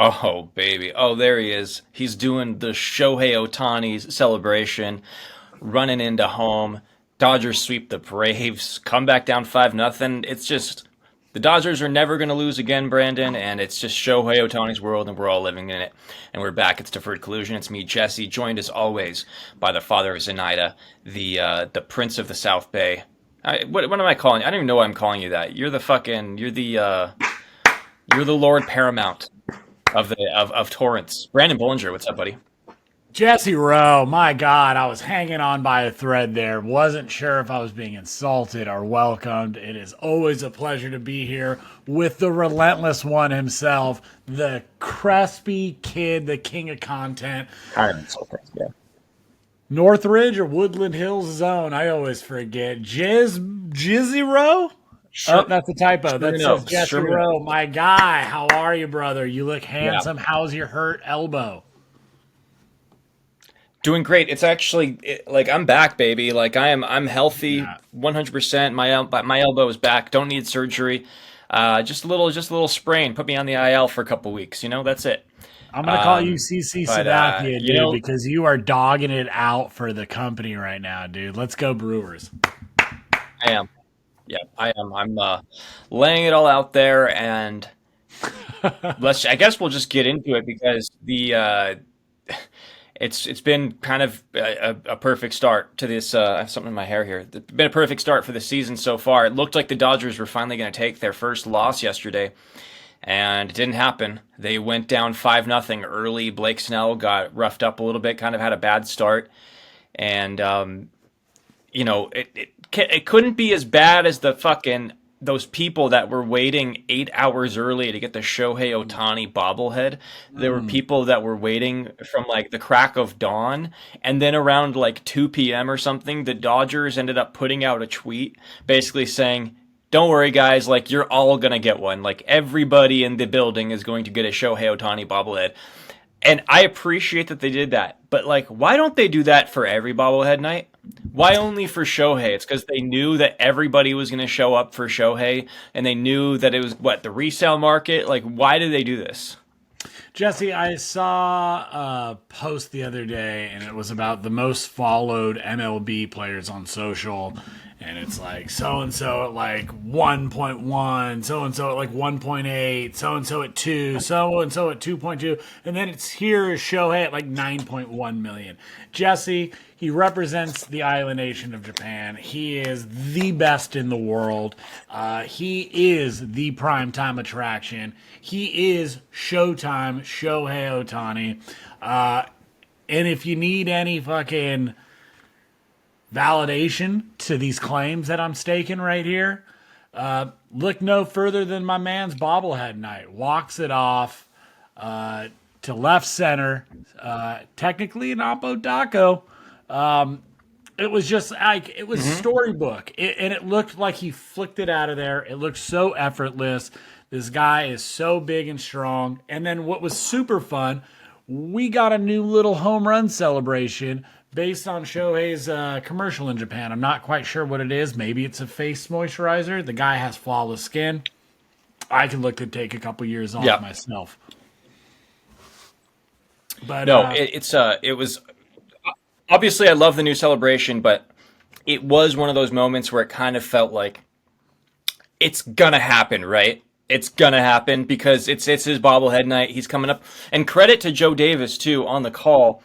Oh, baby. Oh, there he is. He's doing the Shohei Ohtani celebration, running into home. Dodgers sweep the Braves, come back down 5-0. It's just the Dodgers are never going to lose again, Brandon, and it's just Shohei Ohtani's world, and we're all living in it. And we're back. It's Deferred Collusion. It's me, Jesse, joined as always by the father of Zenaida, the Prince of the South Bay. What am I calling you? I don't even know why I'm calling you that. You're the Lord Paramount of Torrance. Brandon Bollinger, what's up, buddy? Jesse Rowe, my God, I was hanging on by a thread there. Wasn't sure if I was being insulted or welcomed. It is always a pleasure to be here with the relentless one himself, the crespy kid, the king of content. I'm insulted, yeah. Northridge or Woodland Hills Zone, I always forget. Jizzy Rowe? Sure. Oh, that's a typo. That says Jesse Sure. Rowe. My guy, how are you, brother? You look handsome. Yeah. How's your hurt elbow? Doing great. It's actually like I'm back, baby. Like I'm healthy, 100%. My elbow is back. Don't need surgery. Just a little sprain. Put me on the IL for a couple weeks. That's it. I'm gonna call you CC Sabathia, dude, because you are dogging it out for the company right now, dude. Let's go Brewers. I am. Yeah, I am. I'm laying it all out there, and I guess we'll just get into it because it's been kind of a perfect start to this. I have something in my hair here. It's been a perfect start for the season so far. It looked like the Dodgers were finally going to take their first loss yesterday, and it didn't happen. They went down 5-0 early. Blake Snell got roughed up a little bit, kind of had a bad start, and it couldn't be as bad as those people that were waiting 8 hours early to get the Shohei Ohtani bobblehead. There were people that were waiting from like the crack of dawn, and then around like 2 p.m. or something, the Dodgers ended up putting out a tweet basically saying, "Don't worry, guys, like you're all gonna get one. Like everybody in the building is going to get a Shohei Ohtani bobblehead." And I appreciate that they did that, but like, why don't they do that for every bobblehead night? Why only for Shohei? It's because they knew that everybody was going to show up for Shohei, and they knew that it was the resale market. Like, why did they do this? Jesse, I saw a post the other day, and it was about the most followed MLB players on social. And it's like so-and-so at like 1.1, so-and-so at like 1.8, so-and-so at 2, so-and-so at 2.2. And then it's here is Shohei at like 9.1 million. Jesse, he represents the island nation of Japan. He is the best in the world. He is the primetime attraction. He is Showtime, Shohei Ohtani. And if you need any fucking validation to these claims that I'm staking right here, look no further than my man's bobblehead night. Walks it off to left center, technically an Oppo Daco. It was just like, it was storybook. And it looked like he flicked it out of there. It looked so effortless. This guy is so big and strong. And then what was super fun, we got a new little home run celebration based on Shohei's commercial in Japan. I'm not quite sure what it is. Maybe it's a face moisturizer. The guy has flawless skin. I can look to take a couple years off myself. But no, it was obviously I love the new celebration, but it was one of those moments where it kind of felt like it's gonna happen, right? It's gonna happen because it's his bobblehead night. He's coming up, and credit to Joe Davis too on the call.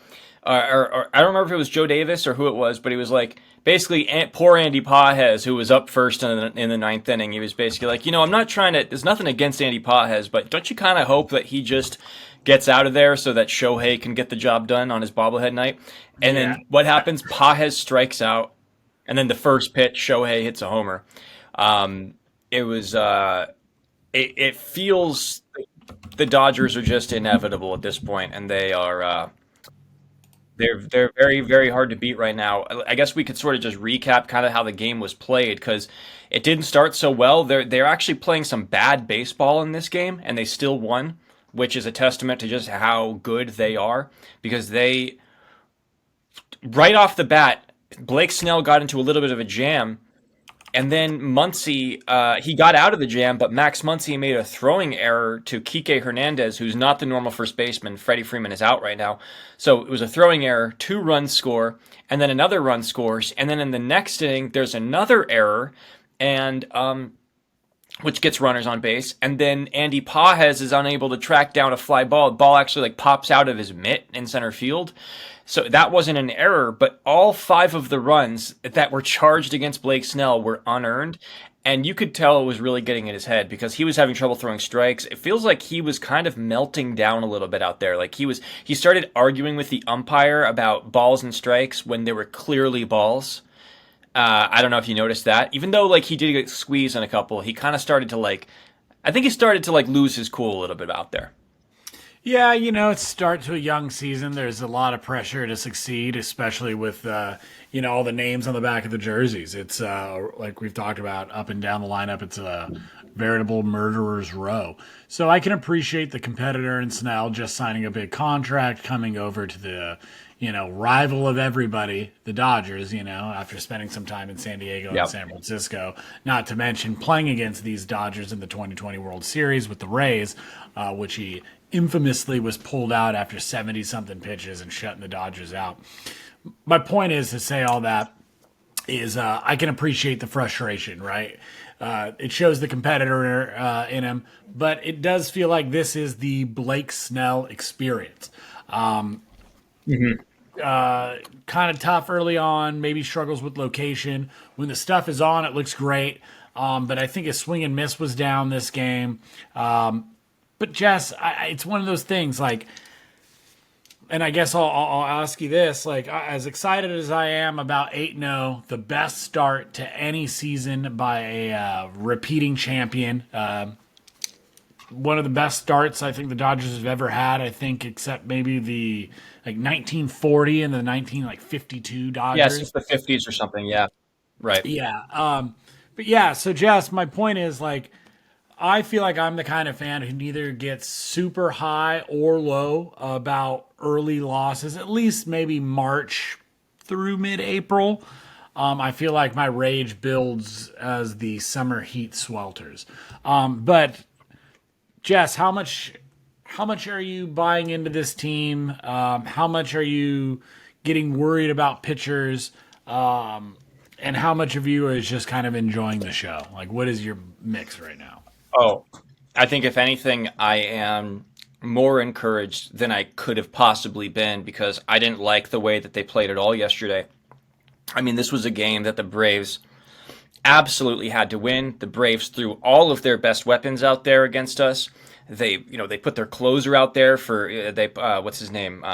Or I don't remember if it was Joe Davis or who it was, but he was like, basically, poor Andy Pages, who was up first in the ninth inning, he was basically like, I'm not trying to, there's nothing against Andy Pages, but don't you kind of hope that he just gets out of there so that Shohei can get the job done on his bobblehead night? And then what happens? Pages strikes out, and then the first pitch, Shohei hits a homer. It feels the Dodgers are just inevitable at this point, and they are... They're very, very hard to beat right now. I guess we could sort of just recap kind of how the game was played because it didn't start so well. They're actually playing some bad baseball in this game, and they still won, which is a testament to just how good they are because they, right off the bat, Blake Snell got into a little bit of a jam, And then Muncy, he got out of the jam, but Max Muncy made a throwing error to Kike Hernandez, who's not the normal first baseman. Freddie Freeman is out right now. So it was a throwing error, 2 runs score, and then another run scores. And then in the next inning, there's another error, and which gets runners on base. And then Andy Pages is unable to track down a fly ball. The ball actually like pops out of his mitt in center field. So that wasn't an error, but all 5 of the runs that were charged against Blake Snell were unearned. And you could tell it was really getting in his head because he was having trouble throwing strikes. It feels like he was kind of melting down a little bit out there. Like he started arguing with the umpire about balls and strikes when they were clearly balls. I don't know if you noticed that. Even though like he did get squeezed on a couple, he kind of started to I think he started to lose his cool a little bit out there. Yeah, it's start to a young season. There's a lot of pressure to succeed, especially with all the names on the back of the jerseys. It's like we've talked about up and down the lineup. It's a veritable murderer's row. So I can appreciate the competitor in Snell just signing a big contract, coming over to the rival of everybody, the Dodgers, after spending some time in San Diego and San Francisco, not to mention playing against these Dodgers in the 2020 World Series with the Rays, which he infamously was pulled out after 70-something pitches and shutting the Dodgers out. My point is to say all that is I can appreciate the frustration, right? It shows the competitor in him, but it does feel like this is the Blake Snell experience. Kind of tough early on, maybe struggles with location. When the stuff is on, it looks great. But I think his swing and miss was down this game. But Jess, it's one of those things and I guess I'll ask you this, as excited as I am about 8-0, the best start to any season by a repeating champion, one of the best starts I think the Dodgers have ever had, I think, except maybe the 1940 and the 1952 Dodgers. Yeah, since the 50s or something, yeah. Right. Yeah. But yeah, so Jess, my point is I feel like I'm the kind of fan who neither gets super high or low about early losses, at least maybe March through mid-April. I feel like my rage builds as the summer heat swelters. But Jess, how much are you buying into this team? How much are you getting worried about pitchers? And how much of you is just kind of enjoying the show? What is your mix right now? Oh, I think if anything, I am more encouraged than I could have possibly been because I didn't like the way that they played at all yesterday. I mean, this was a game that the Braves absolutely had to win. The Braves threw all of their best weapons out there against us. They put their closer out there for what's his name?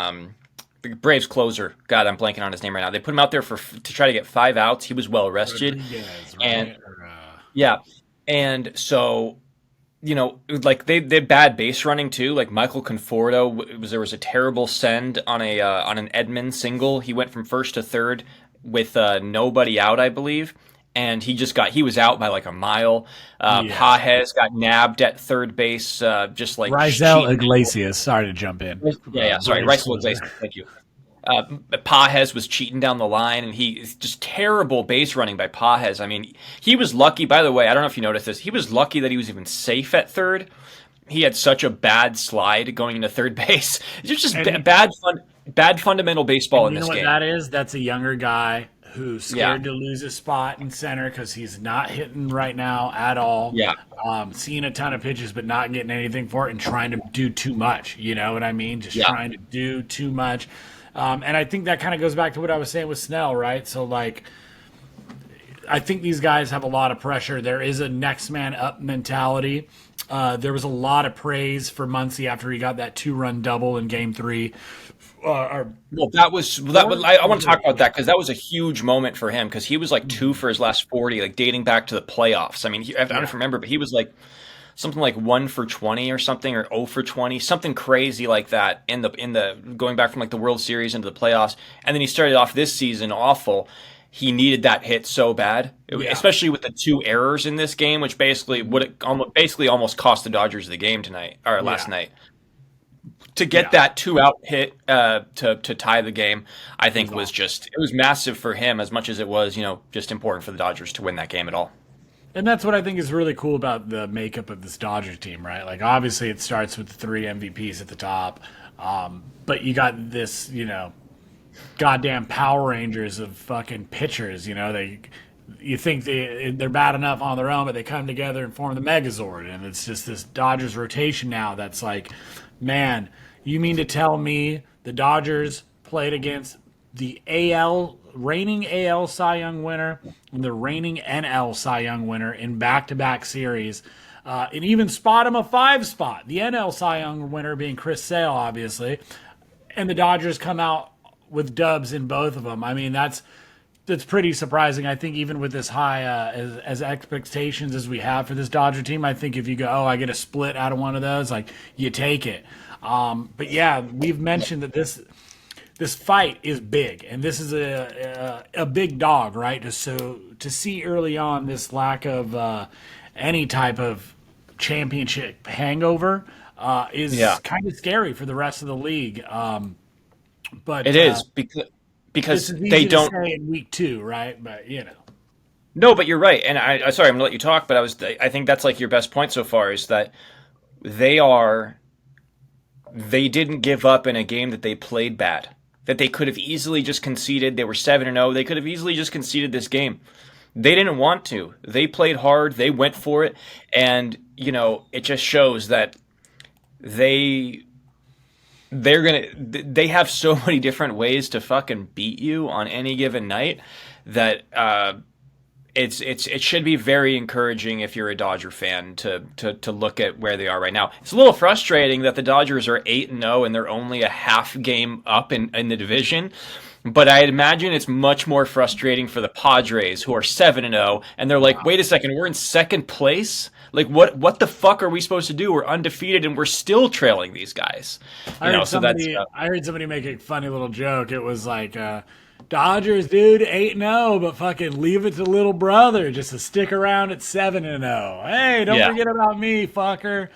The Braves closer. God, I'm blanking on his name right now. They put him out there to try to get 5 outs. He was well rested, Rodriguez, right? and yeah, and so they had bad base running too. Like Michael Conforto there was a terrible send on an Edman single. He went from first to third with nobody out, I believe. And he was out by a mile. Pages got nabbed at third base, just Raisel Iglesias. Sorry to jump in. Sorry, Raisel Iglesias. Thank you. Pages was cheating down the line, and it's just terrible base running by Pages. I mean, he was lucky. By the way, I don't know if you noticed this. He was lucky that he was even safe at third. He had such a bad slide going into third base. It's just bad fundamental baseball in this game. You know what that is? That's a younger guy who's scared to lose his spot in center because he's not hitting right now at all. Yeah. Seeing a ton of pitches but not getting anything for it and trying to do too much. You know what I mean? Just trying to do too much. And I think that kind of goes back to what I was saying with Snell, right? So, I think these guys have a lot of pressure. There is a next man up mentality. There was a lot of praise for Muncy after he got that 2-run double in Game 3. I want to talk about that because that was a huge moment for him because he was 2 for his last 40, dating back to the playoffs. I mean, I don't remember, but he was something 1 for 20 or something, or 0 for 20, something crazy like that in the going back from the World Series into the playoffs. And then he started off this season awful. He needed that hit so bad, especially with the 2 errors in this game, which basically almost cost the Dodgers the game last night. To get that 2-out hit to tie the game, I think it was massive for him as much as it was, just important for the Dodgers to win that game at all. And that's what I think is really cool about the makeup of this Dodgers team, right? Like, obviously, it starts with the three MVPs at the top, but you got this, goddamn Power Rangers of fucking pitchers. You think they're bad enough on their own, but they come together and form the Megazord, and it's just this Dodgers rotation now that's like, man, you mean to tell me the Dodgers played against the reigning AL Cy Young winner and the reigning NL Cy Young winner in back-to-back series, and even spot him a 5 spot. The NL Cy Young winner being Chris Sale, obviously, and the Dodgers come out with dubs in both of them. I mean, that's pretty surprising. I think even with this high as expectations as we have for this Dodger team, I think if you go, oh, I get a split out of one of those, like, you take it. But yeah, we've mentioned that this fight is big, and this is a big dog, right? So to see early on this lack of any type of championship hangover is kind of scary for the rest of the league. But It is this because is easy they to don't. say in week 2, right? But No, but you're right, and I sorry, I'm gonna let you talk, but I think that's like your best point so far is that they are they didn't give up in a game that they played bad. That they could have easily just conceded. They were 7-0. They could have easily just conceded this game. They didn't want to. They played hard. They went for it. And, it just shows that they they have so many different ways to fucking beat you on any given night that it should be very encouraging if you're a Dodger fan to look at where they are right now. It's a little frustrating that the Dodgers are 8-0 and they're only a half game up in the division. But I imagine it's much more frustrating for the Padres, who are 7-0, and they're like, wait a second, we're in second place? Like, what the fuck are we supposed to do? We're undefeated and we're still trailing these guys. I heard somebody make a funny little joke. It was like, Dodgers, dude, 8-0, but fucking leave it to little brother just to stick around at 7-0. Hey, don't forget about me, fucker.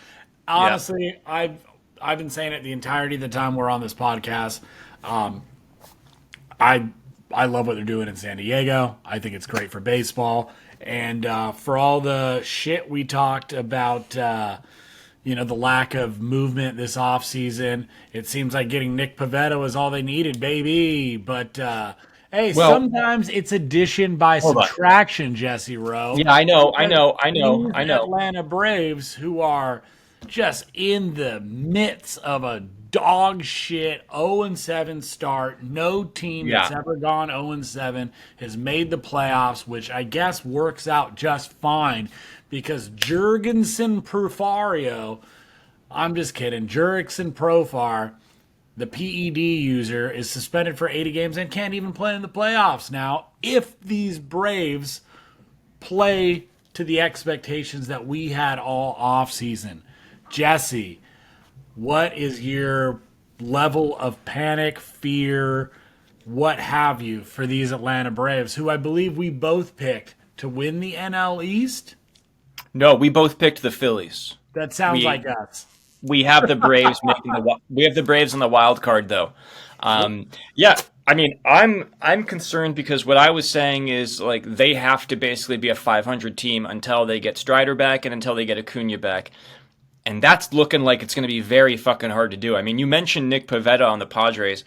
Honestly, I've been saying it the entirety of the time we're on this podcast. I love what they're doing in San Diego. I think it's great for baseball. And for all the shit we talked about, the lack of movement this offseason, it seems like getting Nick Pivetta was all they needed, baby. But, hey, sometimes it's addition by subtraction, Jesse Rowe. Yeah, I know. Atlanta Braves, who are just in the midst of a dog shit 0-7 start. No team that's ever gone 0-7 has made the playoffs, which I guess works out just fine because Jurickson Profar, I'm just kidding, Jurickson Profar, the PED user, is suspended for 80 games and can't even play in the playoffs now if these Braves play to the expectations that we had all offseason. Jesse, what is your level of panic, fear, what have you for these Atlanta Braves, who I believe we both picked to win the NL East? No, we both picked the Phillies. That sounds like us. We have the Braves we have the Braves in the wild card though. Yeah, I mean, I'm concerned because what I was saying is like they have to basically be a 500 team until they get Strider back and until they get Acuna back. And that's looking like it's going to be very fucking hard to do. I mean, you mentioned Nick Pivetta on the Padres.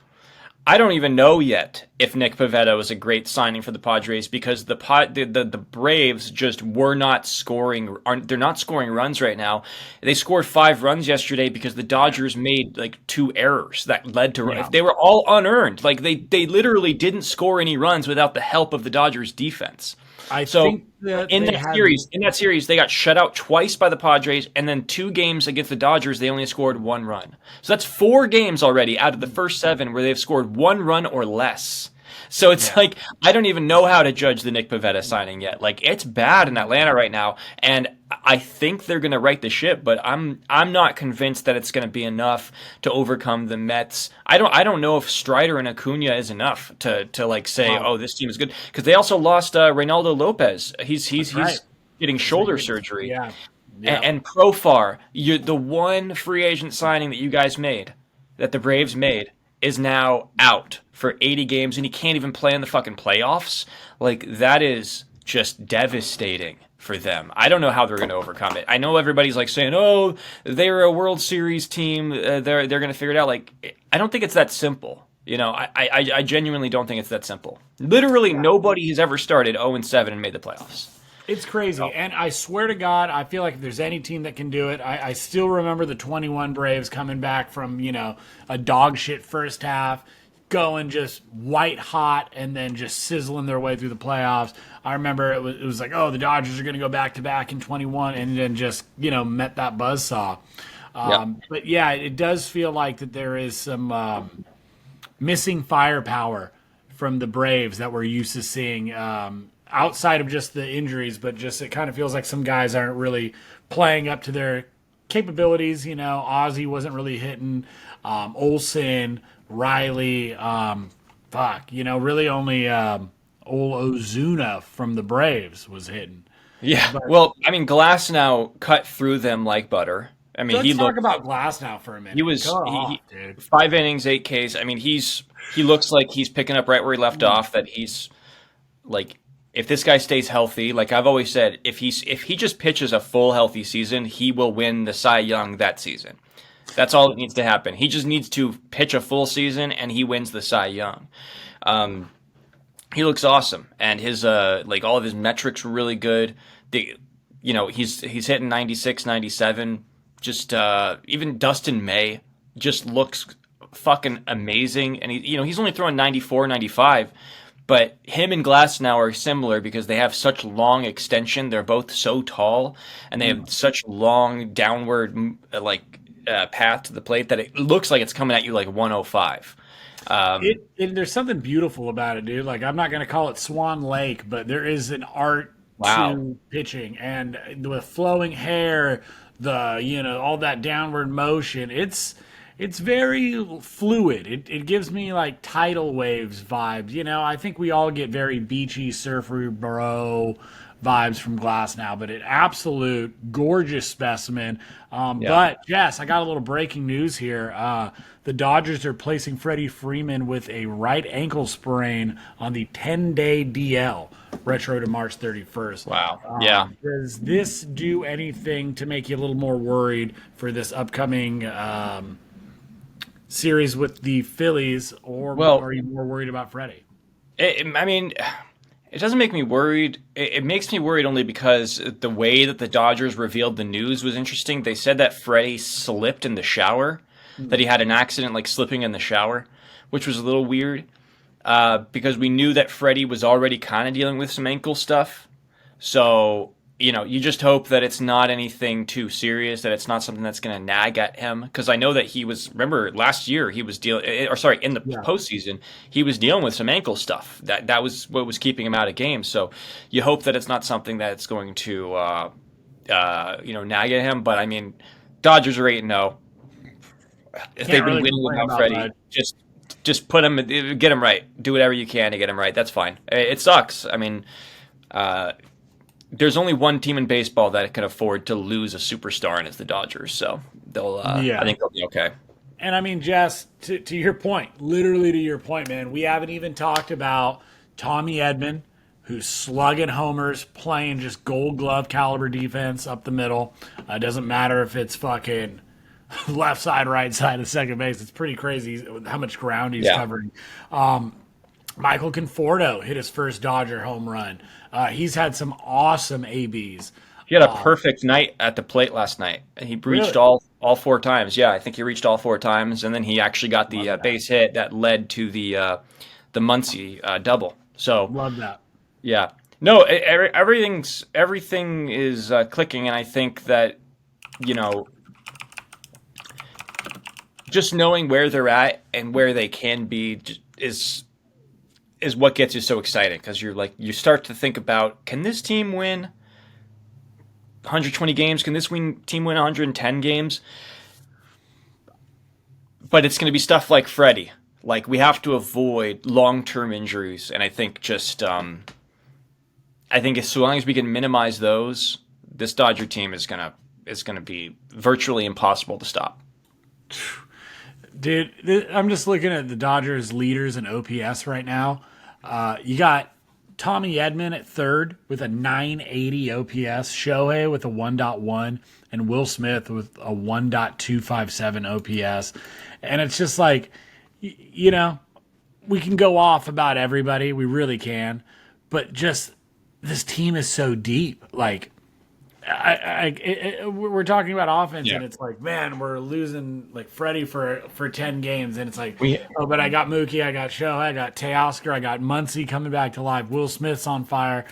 I don't even know yet if Nick Pivetta was a great signing for the Padres because the Braves just were not scoring. They're not scoring runs right now. They scored 5 runs yesterday because the Dodgers made like 2 errors that led to they were all unearned. Like they literally didn't score any runs without the help of the Dodgers defense. In that series, they got shut out twice by the Padres, and then 2 games against the Dodgers, they only scored 1 run. So that's 4 games already out of the first 7 where they've scored 1 run or less. So it's like I don't even know how to judge the Nick Pivetta signing yet. Like it's bad in Atlanta right now, and I think they're going to right the ship, but I'm not convinced that it's going to be enough to overcome the Mets. I don't know if Strider and Acuna is enough to like say, oh, this team is good, because they also lost Reynaldo Lopez. He's getting shoulder surgery. Yeah. And Profar, the one free agent signing that you guys made, that the Braves made, is now out for 80 games, and he can't even play in the fucking playoffs. Like, that is just devastating for them. I don't know how they're going to overcome it. I know everybody's like saying, "Oh, they're a World Series team. They're going to figure it out." Like, I don't think it's that simple. I genuinely don't think it's that simple. Literally, nobody has ever started 0-7 and made the playoffs. It's crazy. So, And I swear to God, I feel like if there's any team that can do it, I still remember the 21 Braves coming back from, a dog shit first half, going just white hot and then just sizzling their way through the playoffs. I remember it was like, oh, the Dodgers are going to go back to back in 21 and then just, met that buzzsaw. But yeah, it does feel like that there is some missing firepower from the Braves that we're used to seeing outside of just the injuries, but just it kind of feels like some guys aren't really playing up to their capabilities. Ozzy wasn't really hitting. Olsen, Riley, really only old Ozuna from the Braves was hitting. yeah. But Well, I mean, Glasnow cut through them like butter. I mean, let's he talk looked. about Glasnow for a minute. He was Go off, dude. 5 innings, 8 Ks. I mean, he looks like he's picking up right where he left off. That he's like, if this guy stays healthy, like I've always said, if he just pitches a full healthy season, he will win the Cy Young that season. That's all that needs to happen. He just needs to pitch a full season, and he wins the Cy Young. He looks awesome, and his all of his metrics were really good. He's hitting 96, 97. Just even Dustin May just looks fucking amazing, and he's only throwing 94, 95. But him and Glasnow are similar because they have such long extension. They're both so tall, and they have such long downward path to the plate that it looks like it's coming at you like 105. There's something beautiful about it, dude. Like, I'm not going to call it Swan Lake, but there is an art Wow. to pitching, and with flowing hair, all that downward motion. It's very fluid. It gives me like tidal waves vibes. I think we all get very beachy, surfer bro vibes from Glasnow, but an absolute gorgeous specimen. But Jess, I got a little breaking news here. The Dodgers are placing Freddie Freeman with a right ankle sprain on the 10-day DL, retro to March 31st. Wow. Yeah. Does this do anything to make you a little more worried for this upcoming series with the Phillies, or Well, are you more worried about Freddie? I mean, it doesn't make me worried. It makes me worried only because the way that the Dodgers revealed the news was interesting. They said that Freddie slipped in the shower, that he had an accident like slipping in the shower, which was a little weird because we knew that Freddie was already kind of dealing with some ankle stuff. So, you just hope that it's not anything too serious, that it's not something that's going to nag at him. Because I know that remember, last year he was in the postseason, he was dealing with some ankle stuff. That was what was keeping him out of games. So you hope that it's not something that's going to, nag at him. But I mean, Dodgers are 8-0. If they've been winning without Freddie, just put him, get him right. Do whatever you can to get him right. That's fine. It sucks. I mean, there's only one team in baseball that can afford to lose a superstar, and it's the Dodgers. So I think they'll be okay. And I mean, Jess, to your point, literally to your point, man, we haven't even talked about Tommy Edman, who's slugging homers, playing just gold glove caliber defense up the middle. It doesn't matter if it's fucking left side, right side of second base. It's pretty crazy how much ground he's covering. Michael Conforto hit his first Dodger home run. He's had some awesome ABs. He had a perfect night at the plate last night. He reached all 4 times. Yeah, I think he reached all 4 times, and then he actually got the base hit that led to the Muncy double. So love that. Yeah, no, everything is clicking, and I think that just knowing where they're at and where they can be is what gets you so excited, because you start to think about, can this team win 120 games? Can this team win 110 games? But it's going to be stuff like Freddie. Like, we have to avoid long-term injuries, and I think as long as we can minimize those, this Dodger team is going to be virtually impossible to stop. Dude, I'm just looking at the Dodgers leaders in OPS right now. You got Tommy Edman at third with a 980 OPS, Shohei with a 1.1, and Will Smith with a 1.257 OPS. And it's just like, you know, we can go off about everybody. We really can. But just this team is so deep. Like, we're talking about offense, and it's like, man, we're losing like Freddie for 10 games, and it's like, oh, but I got Mookie, I got Shohei, I got Teoscar, I got Muncy coming back to life. Will Smith's on fire.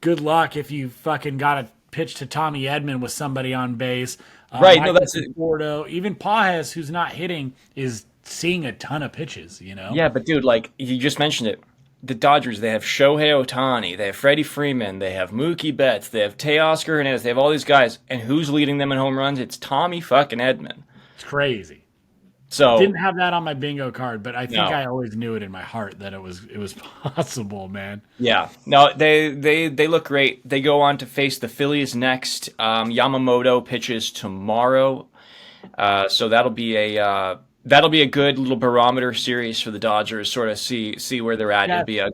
Good luck if you fucking got a pitch to Tommy Edman with somebody on base. Right. No, that's it. Porto, even Pages, who's not hitting, is seeing a ton of pitches. You know. Yeah, but dude, like you just mentioned it. The Dodgers, they have Shohei Ohtani, they have Freddie Freeman, they have Mookie Betts, they have Teoscar Hernandez, they have all these guys, and who's leading them in home runs? It's Tommy fucking Edman. It's crazy. So didn't have that on my bingo card, but I think I always knew it in my heart that it was possible, man. Yeah, no, they look great. They go on to face the Phillies next. Yamamoto pitches tomorrow, so that'll be a good little barometer series for the Dodgers. Sort of see where they're at. It'll be a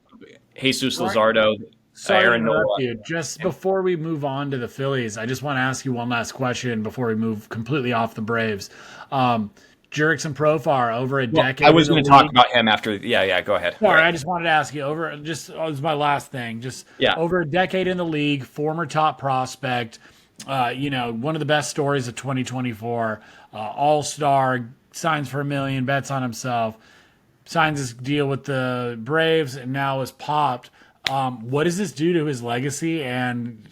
Jesus Luzardo, Aaron Nola. Just before we move on to the Phillies, I just want to ask you one last question before we move completely off the Braves. Jurickson Profar, over a decade. I was going to talk about him after. Yeah, go ahead. Sorry, I just wanted to ask you this was my last thing. Over a decade in the league, former top prospect, one of the best stories of 2024, all-star, signs for $1 million, bets on himself, signs his deal with the Braves, and now is popped. What does this do to his legacy? And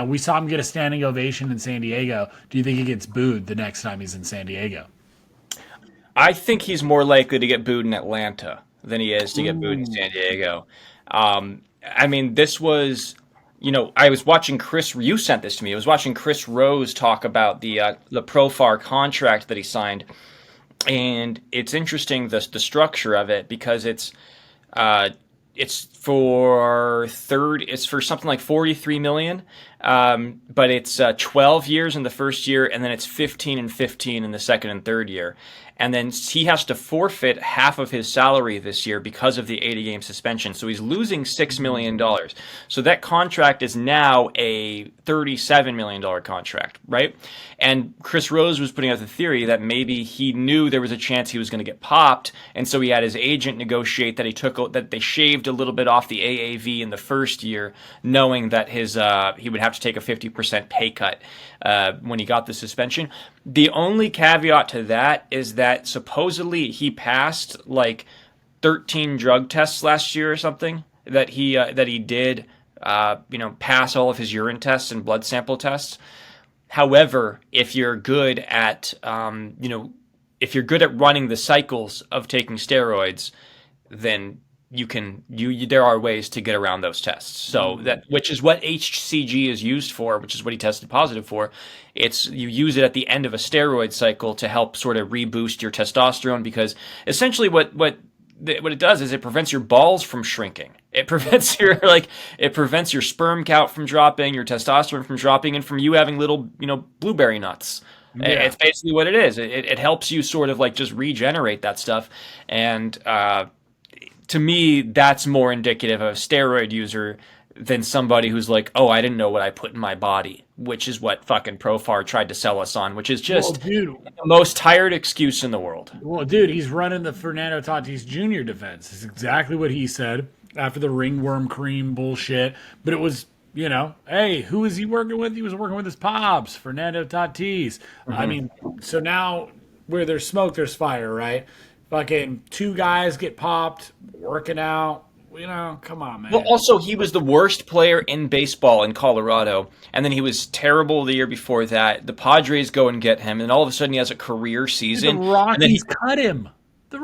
we saw him get a standing ovation in San Diego. Do you think he gets booed the next time he's in San Diego? I think he's more likely to get booed in Atlanta than he is to get booed in San Diego. This was, I was watching you sent this to me. I was watching Chris Rose talk about the Profar contract that he signed. And it's interesting, the structure of it, because it's for something like $43 million, but it's 12 years in the first year, and then it's 15 and 15 in the second and third year. And then he has to forfeit half of his salary this year because of the 80-game suspension. So he's losing $6 million. So that contract is now a $37 million contract, right? And Chris Rose was putting out the theory that maybe he knew there was a chance he was going to get popped, and so he had his agent negotiate that they shaved a little bit off the AAV in the first year, knowing that he would have to take a 50% pay cut when he got the suspension. The only caveat to that is that supposedly he passed like 13 drug tests last year or something, that he did pass all of his urine tests and blood sample tests. However, if you're good at running the cycles of taking steroids, then there are ways to get around those tests. So which is what HCG is used for, which is what he tested positive for. You use it at the end of a steroid cycle to help sort of reboost your testosterone, because essentially what it does is it prevents your balls from shrinking. It prevents your sperm count from dropping, your testosterone from dropping, and from you having little, blueberry nuts. Yeah. It's basically what it is. It helps you sort of like just regenerate that stuff. And to me, that's more indicative of a steroid user than somebody who's like, oh, I didn't know what I put in my body, which is what fucking Profar tried to sell us on, which is just the most tired excuse in the world. Well, dude, he's running the Fernando Tatis Jr. defense. It's exactly what he said after the ringworm cream bullshit. But it was, hey, who is he working with? He was working with his pops, Fernando Tatis. Mm-hmm. So now where there's smoke, there's fire, right? Fucking two guys get popped, working out. Come on, man. Well, also, he was the worst player in baseball in Colorado, and then he was terrible the year before that. The Padres go and get him, and all of a sudden he has a career season. The Rockies cut him. The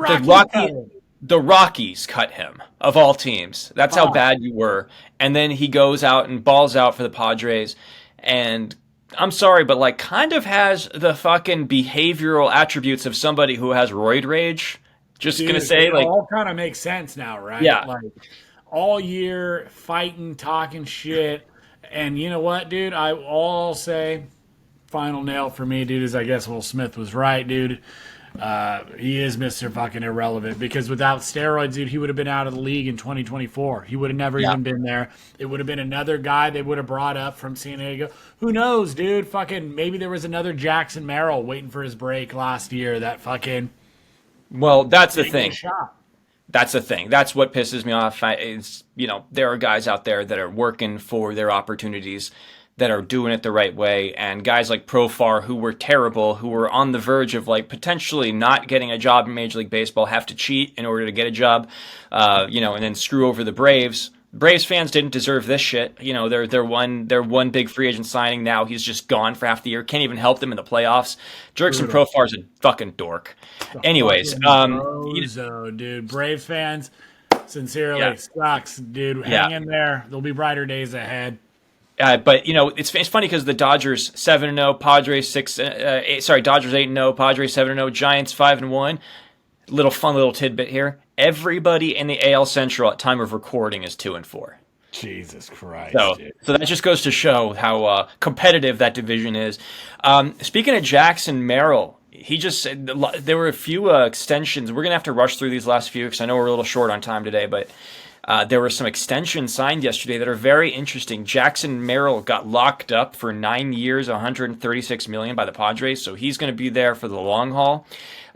Rockies cut him, of all teams. That's how bad you were. And then he goes out and balls out for the Padres, and I'm sorry, but kind of has the fucking behavioral attributes of somebody who has roid rage. Just gonna say, it all kind of makes sense now, right? Yeah. All year fighting, talking shit, and you know what, dude? All I'll say, final nail for me, dude, is I guess Will Smith was right, dude. He is Mr. fucking irrelevant because without steroids, dude, he would have been out of the league in 2024. He would have never Yeah. even been there. It would have been another guy they would have brought up from San Diego. Who knows, dude? Fucking maybe there was another Jackson Merrill waiting for his break last year that fucking Well, that's the taking thing. a shot. That's the thing. That's what pisses me off. There are guys out there that are working for their opportunities, that are doing it the right way, and guys like Profar who were terrible, who were on the verge of like potentially not getting a job in Major League Baseball, have to cheat in order to get a job, and then screw over the Braves. Braves fans didn't deserve this shit. They're one big free agent signing. Now he's just gone for half the year. Can't even help them in the playoffs. Jurickson Profar's a fucking dork. Anyways, Bozo, dude. Braves fans, sincerely, Yeah. sucks, dude. Yeah. Hang in there. There'll be brighter days ahead. But it's funny because the Dodgers 7-0, Padres Dodgers 8-0, Padres 7-0, Giants 5-1. Fun little tidbit here. Everybody in the AL Central at time of recording is 2-4. Jesus Christ, dude. So that just goes to show how competitive that division is. Speaking of Jackson Merrill, he just said there were a few extensions. We're gonna have to rush through these last few because I know we're a little short on time today, but. There were some extensions signed yesterday that are very interesting. Jackson Merrill got locked up for 9 years, $136 million by the Padres, so he's going to be there for the long haul.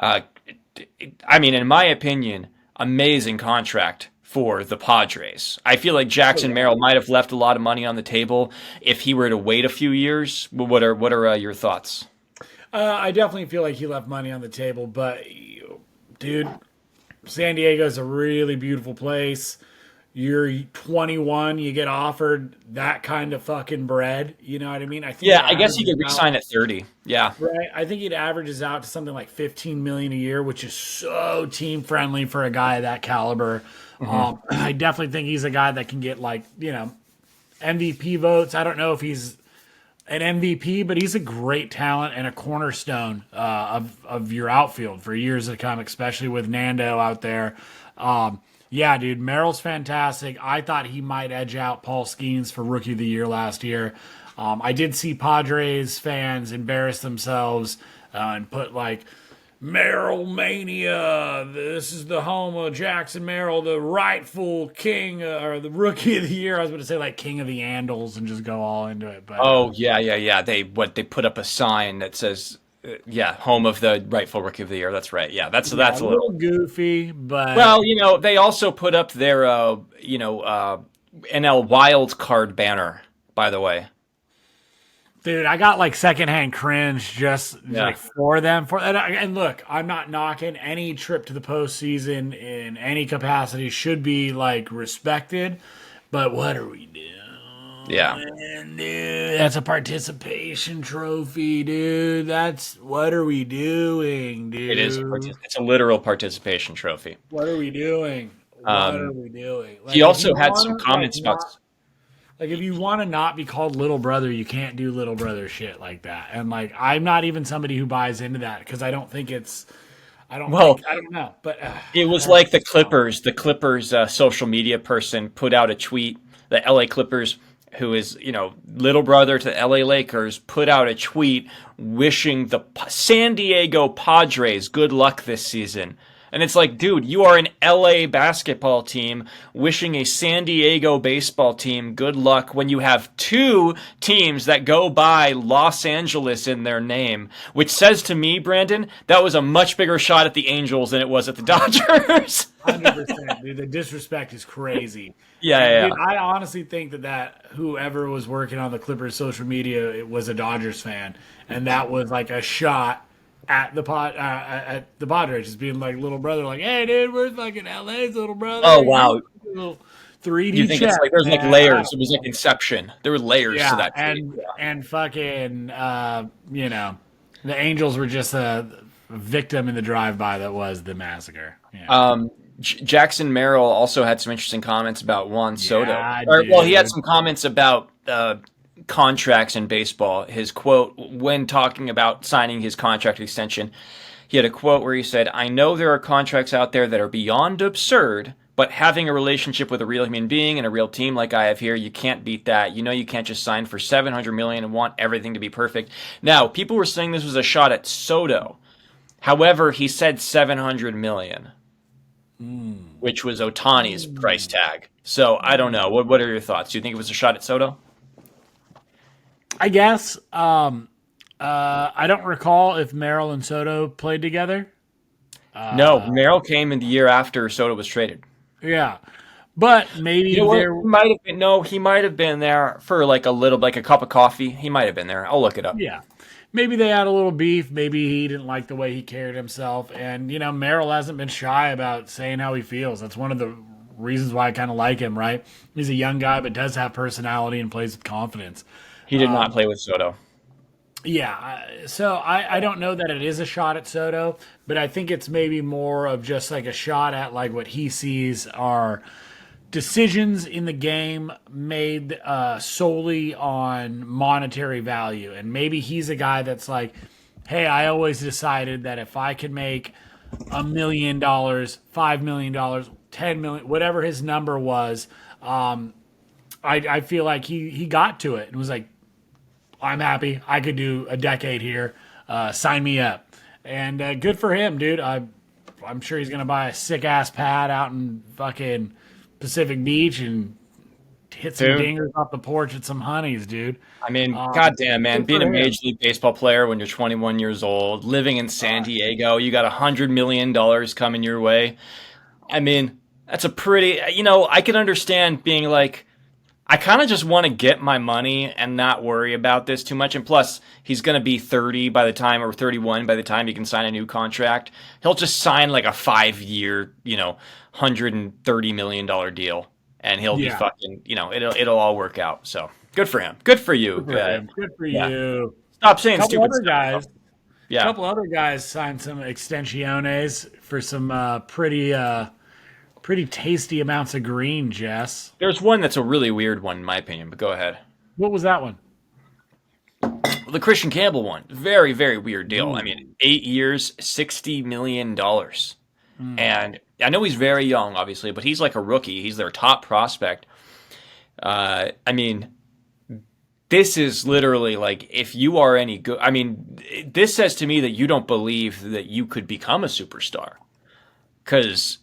In my opinion, amazing contract for the Padres. I feel like Jackson Merrill might have left a lot of money on the table if he were to wait a few years. What are your thoughts? I definitely feel like he left money on the table, but dude, San Diego is a really beautiful place. You're 21, you get offered that kind of fucking bread. You know what I mean? I guess he could re-sign at 30. Yeah. Right. I think it averages out to something like $15 million a year, which is so team friendly for a guy of that caliber. I definitely think he's a guy that can get MVP votes. I don't know if he's an MVP, but he's a great talent and a cornerstone of your outfield for years to come, especially with Nando out there. Yeah, dude, Merrill's fantastic. I thought he might edge out Paul Skeens for Rookie of the Year last year. I did see Padres fans embarrass themselves and put Merrill Mania. This is the home of Jackson Merrill, the rightful king or the Rookie of the Year. I was going to say King of the Andals and just go all into it. But yeah. They put up a sign that says. Home of the rightful Rookie of the Year. That's right. Yeah, that's a little goofy, but they also put up their NL wild card banner. By the way, dude, I got secondhand cringe just for them. And look, I'm not knocking any trip to the postseason in any capacity. Should be respected, but what are we doing? Yeah. Man, dude, that's a participation trophy, dude. What are we doing, dude? It is. It's a literal participation trophy. What are we doing? What are we doing? He also had some comments about. If you want to not be called little brother, you can't do little brother shit like that. And I'm not even somebody who buys into that because I don't think it's. I don't know. But it was like the Clippers. The Clippers social media person put out a tweet. The LA Clippers, who is, little brother to the LA Lakers, put out a tweet wishing the San Diego Padres good luck this season. And it's like, dude, you are an LA basketball team wishing a San Diego baseball team good luck when you have two teams that go by Los Angeles in their name, which says to me, Branden, that was a much bigger shot at the Angels than it was at the Dodgers. 100%, dude. The disrespect is crazy. Yeah. Dude, I honestly think that whoever was working on the Clippers social media, it was a Dodgers fan, and that was a shot at the Padres, just being little brother, hey, dude, we're fucking LA's little brother. Oh wow, 3D. You think check, there's layers? It was like Inception. There were layers to that. And fucking, the Angels were just a victim in the drive-by that was the massacre. Yeah. Jackson Merrill also had some interesting comments about Juan Soto. He had some comments about contracts in baseball. His quote when talking about signing his contract extension, he had a quote where he said, "I know there are contracts out there that are beyond absurd, but having a relationship with a real human being and a real team like I have here, you can't beat that. You can't just sign for $700 million and want everything to be perfect." Now, people were saying this was a shot at Soto. However, he said 700 million, which was Ohtani's price tag. So I don't know. What are your thoughts? Do you think it was a shot at Soto? I guess. I don't recall if Merrill and Soto played together. No, Merrill came in the year after Soto was traded. Yeah, but maybe You know what? there. He might have been. No, he might have been there for like a little, like a cup of coffee. He might have been there. I'll look it up. Yeah, maybe they had a little beef. Maybe he didn't like the way he carried himself, and Merrill hasn't been shy about saying how he feels. That's one of the reasons why I kind of like him. Right? He's a young guy, but does have personality and plays with confidence. He did not play with Soto. Yeah, so I don't know that it is a shot at Soto, but I think it's maybe more of just like a shot at like what he sees are decisions in the game made solely on monetary value. And maybe he's a guy that's like, hey, I always decided that if I could make $1 million, $5 million, 10 million, whatever his number was, I feel like he got to it and was like, I'm happy. I could do a decade here. Sign me up. And good for him, dude. I'm sure he's going to buy a sick-ass pad out in fucking Pacific Beach and hit some dingers off the porch at some honeys, dude. I mean, goddamn, man. Being a him. Major League Baseball player when you're 21 years old, living in San Diego, you got $100 million coming your way. I mean, that's a pretty, I can understand being like, I kind of just want to get my money and not worry about this too much. And plus, he's going to be 30 by the time, or 31 by the time he can sign a new contract. He'll just sign like a 5-year, $130 million deal. And he'll be fucking, it'll all work out. So good for him. Good for you. Good for you. Stop saying stupid other stuff. Guys, Yeah. A couple other guys signed some extensiones for some pretty tasty amounts of green, Jess. There's one that's a really weird one, in my opinion, but go ahead. What was that one? The Kristian Campbell one. Very, very weird deal. I mean, 8 years, $60 million. And I know he's very young, obviously, but he's like a rookie. He's their top prospect. I mean, this is literally like, if you are any good, I mean, this says to me that you don't believe that you could become a superstar. Because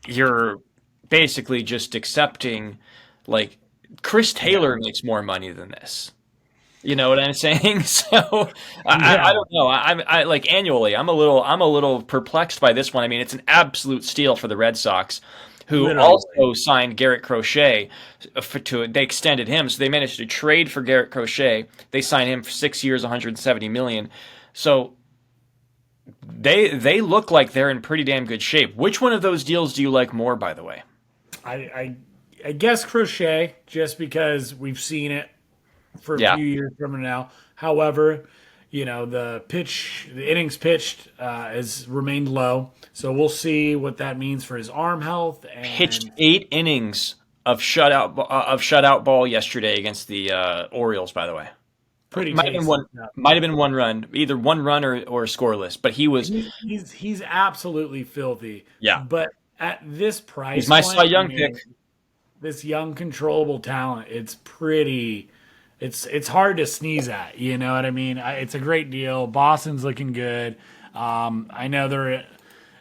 you're basically just accepting, like, Chris Taylor makes more money than this. You know what I'm saying? So I don't know. I like annually. I'm a little perplexed by this one. I mean, it's an absolute steal for the Red Sox, who also signed Garrett Crochet. They extended him, so they managed to trade for Garrett Crochet. They signed him for 6 years, $170 million. So they look like they're in pretty damn good shape. Which one of those deals do you like more, by the way? I guess Crochet, just because we've seen it for a few years from now. However, the innings pitched has remained low, so we'll see what that means for his arm health. And pitched 8 innings of shutout ball yesterday against the Orioles. By the way, might have been one run, either one run or scoreless. But he's absolutely filthy. Yeah, but at this price, he's my Cy Young pick. This young controllable talent, it's pretty. It's hard to sneeze at, you know what I mean? It's a great deal. Boston's looking good. I know they're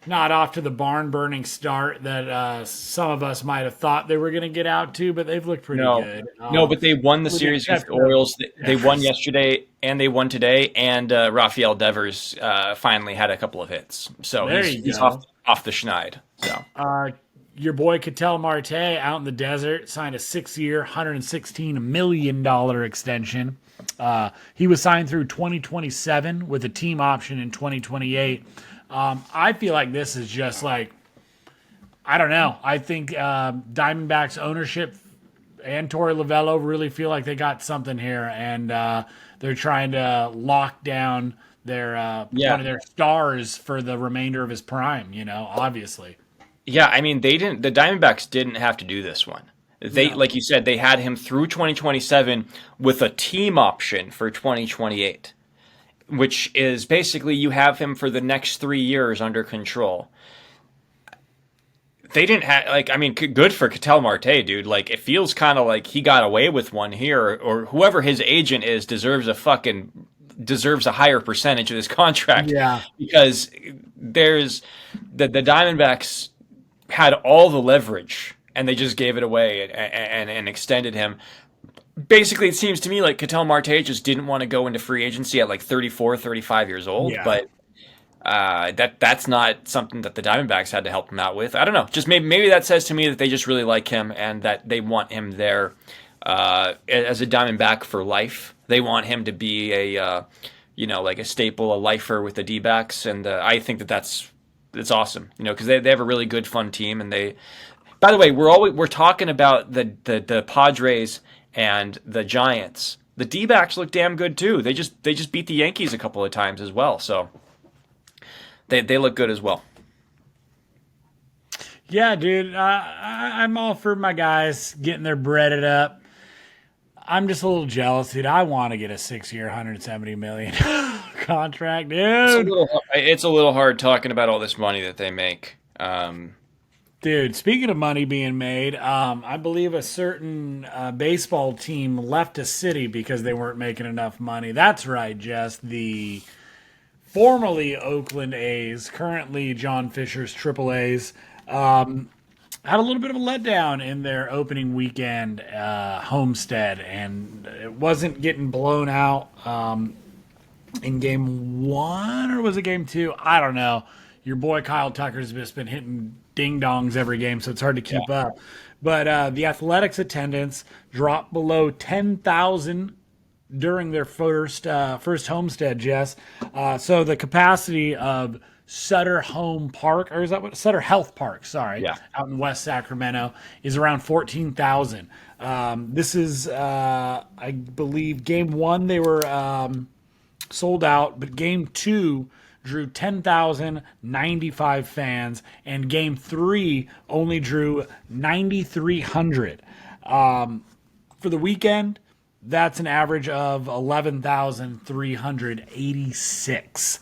not off to the barn-burning start that some of us might have thought they were going to get out to, but they've looked pretty good. No, but they won the series against the Orioles. They won yesterday, and they won today, and Rafael Devers finally had a couple of hits. So he's off the schneid. So. Your boy Ketel Marte out in the desert signed a 6-year, $116 million extension. He was signed through 2027 with a team option in 2028. I feel like this is just like, I don't know. I think Diamondbacks ownership and Torey Lovullo really feel like they got something here, and they're trying to lock down their one of their stars for the remainder of his prime. Obviously. Yeah, I mean, the Diamondbacks didn't have to do this one. Like you said, they had him through 2027 with a team option for 2028, which is basically you have him for the next 3 years under control. They didn't have, good for Ketel Marte, dude. Like, it feels kind of like he got away with one here, or whoever his agent is deserves a higher percentage of this contract. Yeah. Because there's the Diamondbacks had all the leverage and they just gave it away and extended him. Basically, it seems to me like Ketel Marte just didn't want to go into free agency at like 34, 35 years old, Yeah. but that's not something that the Diamondbacks had to help him out with. I don't know. Just maybe that says to me that they just really like him and that they want him there as a Diamondback for life. They want him to be a like a staple, a lifer with the D-backs, and I think that's awesome. Because they have a really good, fun team, and they. By the way, we're talking about the Padres and the Giants. The D-backs look damn good too. They just beat the Yankees a couple of times as well, so they look good as well. Yeah, dude. I'm all for my guys getting their breaded up. I'm just a little jealous, dude. I want to get a 6-year, $170 million contract, dude. It's a little hard talking about all this money that they make. Dude, speaking of money being made, I believe a certain baseball team left a city because they weren't making enough money. That's right, Jess. The formerly Oakland A's, currently John Fisher's Triple A's, had a little bit of a letdown in their opening weekend homestead, and it wasn't getting blown out in game one, or was it game two? I don't know. Your boy Kyle Tucker's just been hitting ding dongs every game, so it's hard to keep up. But the Athletics attendance dropped below 10,000 during their first homestead, Jess. So the capacity of Sutter Home Park, or is that what Sutter Health Park? Sorry, out in West Sacramento is around 14,000. This is, I believe, game one they were sold out, but game two drew 10,095 fans, and game three only drew 9,300. For the weekend, that's an average of 11,386.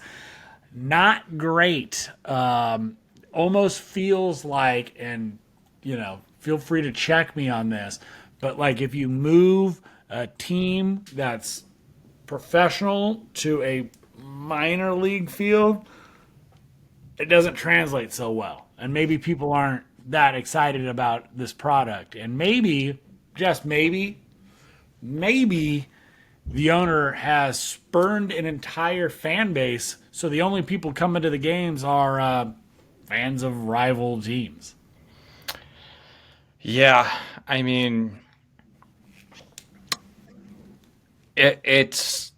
Not great. Almost feels like, and feel free to check me on this, but like if you move a team that's professional to a minor league field, it doesn't translate so well. And maybe people aren't that excited about this product. And maybe, just maybe, the owner has spurned an entire fan base, so the only people coming to the games are fans of rival teams. Yeah, I mean, it's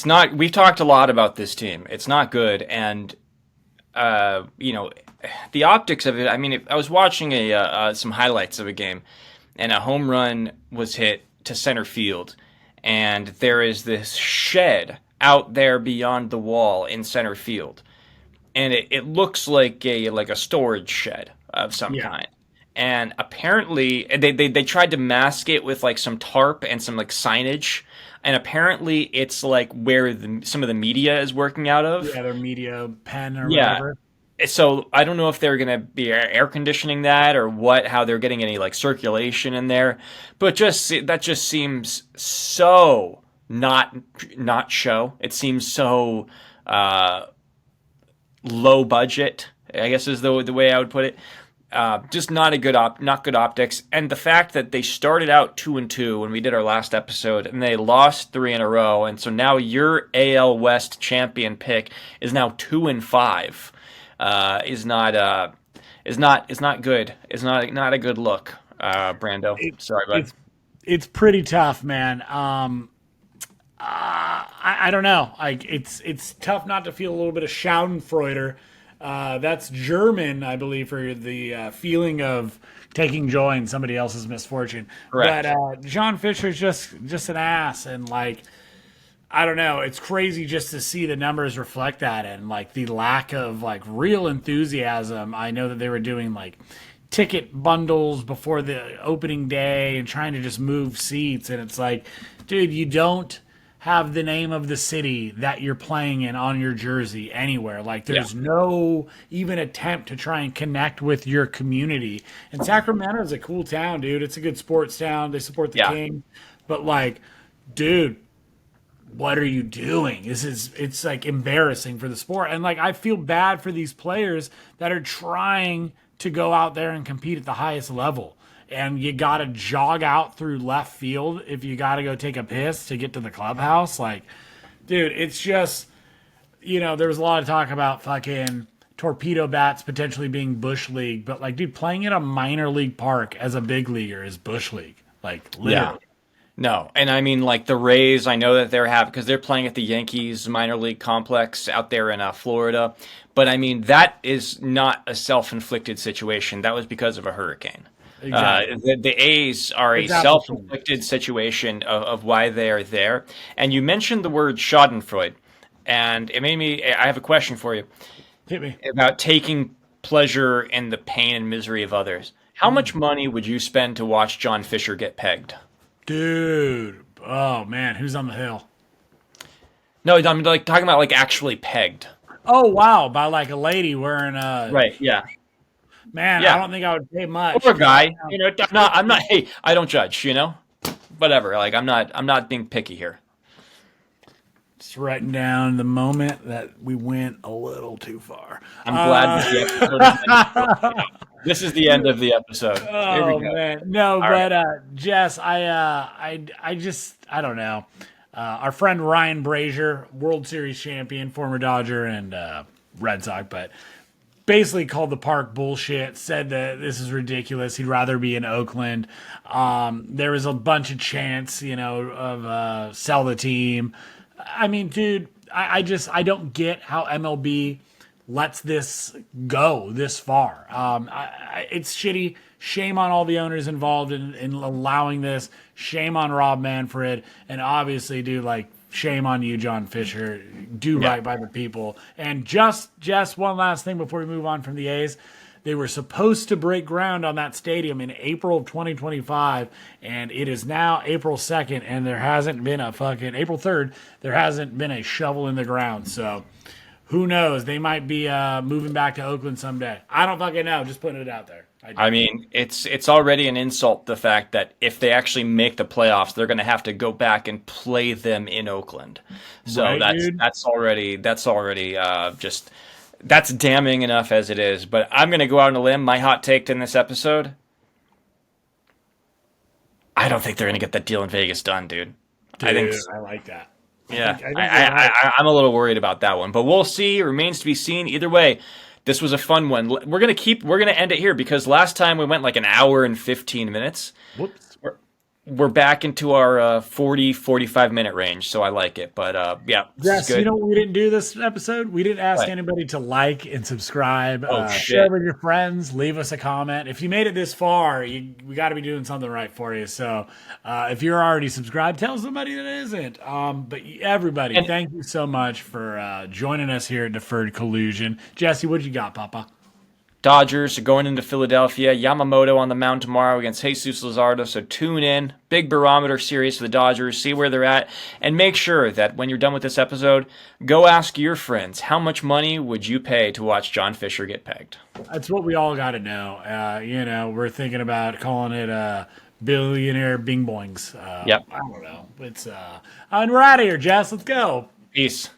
not. We've talked a lot about this team. It's not good, and the optics of it. I mean, I was watching some highlights of a game, and a home run was hit to center field, and there is this shed out there beyond the wall in center field, and it looks like a storage shed of some kind. And apparently, they tried to mask it with like some tarp and some like signage. And apparently, it's like where some of the media is working out of. Yeah, their media pen or whatever. So I don't know if they're going to be air conditioning that or how they're getting any like circulation in there. But that just seems so not show. It seems so low budget, I guess is the way I would put it. Just not good optics, and the fact that they started out 2-2 when we did our last episode, and they lost 3 in a row, and so now your AL West champion pick is now 2-5. Is not good. It's not a good look, Brando. Sorry, bud. It's pretty tough, man. I don't know. It's tough not to feel a little bit of Schadenfreude. That's German, I believe, for the feeling of taking joy in somebody else's misfortune. Correct. But John Fisher's just an ass, and like, I don't know. It's crazy just to see the numbers reflect that, and like the lack of like real enthusiasm. I know that they were doing like ticket bundles before the opening day and trying to just move seats, and it's like, dude, you don't have the name of the city that you're playing in on your jersey anywhere. Like there's no even attempt to try and connect with your community. And Sacramento is a cool town, dude. It's a good sports town. They support the King. But like, dude, what are you doing? It's like embarrassing for the sport. And like, I feel bad for these players that are trying to go out there and compete at the highest level. And you got to jog out through left field if you got to go take a piss to get to the clubhouse. Like, dude, it's just, there was a lot of talk about fucking torpedo bats potentially being bush league, but like, dude, playing at a minor league park as a big leaguer is bush league. Like, literally. Yeah. No, and I mean, like the Rays, I know that they're having, because they're playing at the Yankees minor league complex out there in Florida. But I mean, that is not a self-inflicted situation. That was because of a hurricane. Exactly. The A's are a self-inflicted situation of why they are there. And you mentioned the word Schadenfreude, and it made me. I have a question for you. Hit me. About taking pleasure in the pain and misery of others. How much money would you spend to watch John Fisher get pegged? Dude. Oh, man. Who's on the hill? No, I'm like talking about like actually pegged. Oh, wow. By like a lady wearing a. Right, yeah. Man, Yeah. I don't think I would pay much. Or a guy. I'm not, hey, I don't judge, Whatever. Like, I'm not being picky here. Just writing down the moment that we went a little too far. I'm glad that the episode is this is the end of the episode. Here we go. Man. No, All but Jess, I don't know. Our friend Ryan Brazier, World Series champion, former Dodger and Red Sox, but basically called the park bullshit, said that this is ridiculous. He'd rather be in Oakland. There was a bunch of chants, of sell the team. I mean, dude, I don't get how MLB lets this go this far. It's shitty. Shame on all the owners involved in allowing this. Shame on Rob Manfred. And obviously, dude, like, shame on you, John Fisher. Do right by the people. And just one last thing before we move on from the A's. They were supposed to break ground on that stadium in April of 2025, and it is now April 2nd, and there hasn't been April 3rd, there hasn't been a shovel in the ground. So who knows? They might be moving back to Oakland someday. I don't fucking know. Just putting it out there. I mean, it's already an insult, the fact that if they actually make the playoffs, they're going to have to go back and play them in Oakland. So right, that's already just... That's damning enough as it is, but I'm going to go out on a limb. My hot take in this episode, I don't think they're going to get that deal in Vegas done, dude. I think I like that. Yeah, I'm a little worried about that one, but we'll see. It remains to be seen. Either way, this was a fun one. We're going to end it here because last time we went like an hour and 15 minutes. Whoops. We're back into our 45 minute range, so I like it. But yeah, yes, you know what we didn't do this episode? We didn't ask anybody to like and subscribe. Share with your friends. Leave us a comment. If you made it this far, we got to be doing something right for you. So if you're already subscribed, tell somebody that isn't. But everybody, thank you so much for joining us here at Deferred Collusion. Jesse, what you got, Papa? Dodgers are going into Philadelphia. Yamamoto on the mound tomorrow against Jesus Luzardo. So tune in. Big barometer series for the Dodgers. See where they're at. And make sure that when you're done with this episode, go ask your friends, how much money would you pay to watch John Fisher get pegged? That's what we all got to know. We're thinking about calling it billionaire bing boings. Yep. I don't know. And we're out of here, Jess. Let's go. Peace.